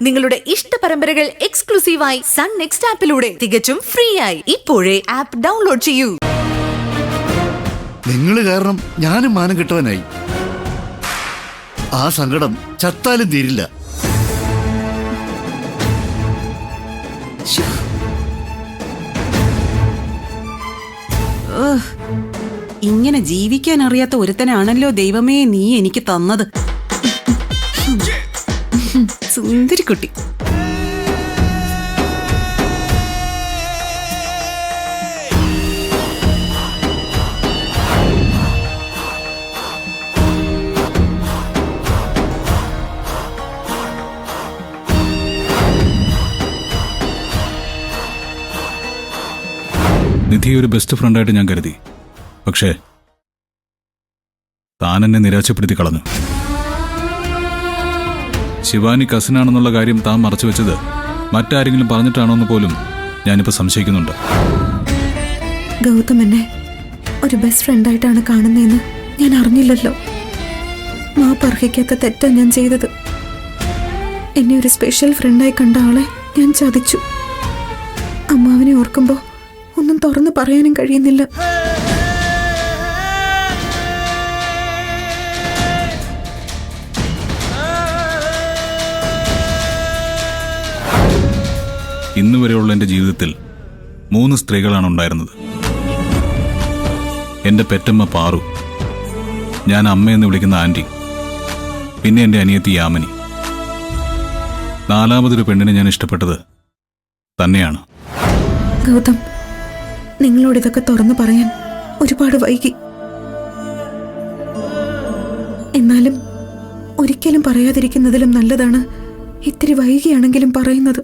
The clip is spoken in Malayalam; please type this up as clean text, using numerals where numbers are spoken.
നിങ്ങളുടെ ഇഷ്ട പരമ്പരകൾ എക്സ്ക്ലൂസീവായി സൺ നെക്സ്റ്റ് ആപ്പിലൂടെ തികച്ചും ഫ്രീ ആയി ഇപ്പോഴേ ആപ്പ് ഡൗൺലോഡ് ചെയ്യൂ. നിങ്ങൾ കാരണം ഞാനും മാനം കിട്ടവനായി. ആ സങ്കടം ചത്താലും തീരില്ല. ഇങ്ങനെ ജീവിക്കാൻ അറിയാത്ത ഒരുത്തനാണല്ലോ ദൈവമേ നീ എനിക്ക് തന്നത്. സുന്ദരിക്കുട്ടി. നിധി ഒരു ബെസ്റ്റ് ഫ്രണ്ടായിട്ട് ഞാൻ കരുതി. പക്ഷേ താൻ എന്നെ നിരാശപ്പെടുത്തി കളഞ്ഞു. ശിവാനി കസിനാണെന്നുള്ള കാര്യം താൻ മറച്ചു വെച്ചത് മറ്റാരെങ്കിലും പറഞ്ഞിട്ടാണോ എന്ന് പോലും ഞാനിപ്പോൾ സംശയിക്കുന്നുണ്ട്. ഗൗതം എന്നെ ഒരു ബെസ്റ്റ് ഫ്രണ്ടായിട്ടാണ് കാണുന്നതെന്ന് ഞാൻ അറിഞ്ഞില്ലല്ലോ. മാപ്പർഹിക്കാത്ത തെറ്റാ ഞാൻ ചെയ്തത്. എന്നെ ഒരു സ്പെഷ്യൽ ഫ്രണ്ടായി കണ്ട ആളെ ഞാൻ ചതിച്ചു. അമ്മാവനെ ഓർക്കുമ്പോൾ ഒന്നും തുറന്നു പറയാനും കഴിയുന്നില്ല. ഇന്ന് വരെയുള്ള എൻ്റെ ജീവിതത്തിൽ 3 സ്ത്രീകളാണ് ഉണ്ടായിരുന്നത്. എൻ്റെ പെറ്റമ്മ പാറു, ഞാൻ അമ്മയെന്ന് വിളിക്കുന്ന ആൻറ്റി, പിന്നെ എൻ്റെ അനിയത്തി യാമിനി. 4മതൊരു പെണ്ണിനെ ഞാൻ ഇഷ്ടപ്പെട്ടത് തന്നെയാണ്. ഗൗതം, നിങ്ങളോട് ഇതൊക്കെ തുറന്നു പറയാൻ ഒരുപാട് വൈകി. എന്നാലും ഒരിക്കലും പറയാതിരിക്കുന്നതിലും നല്ലതാണ് ഇത്തിരി വൈകിയാണെങ്കിലും പറയുന്നത്.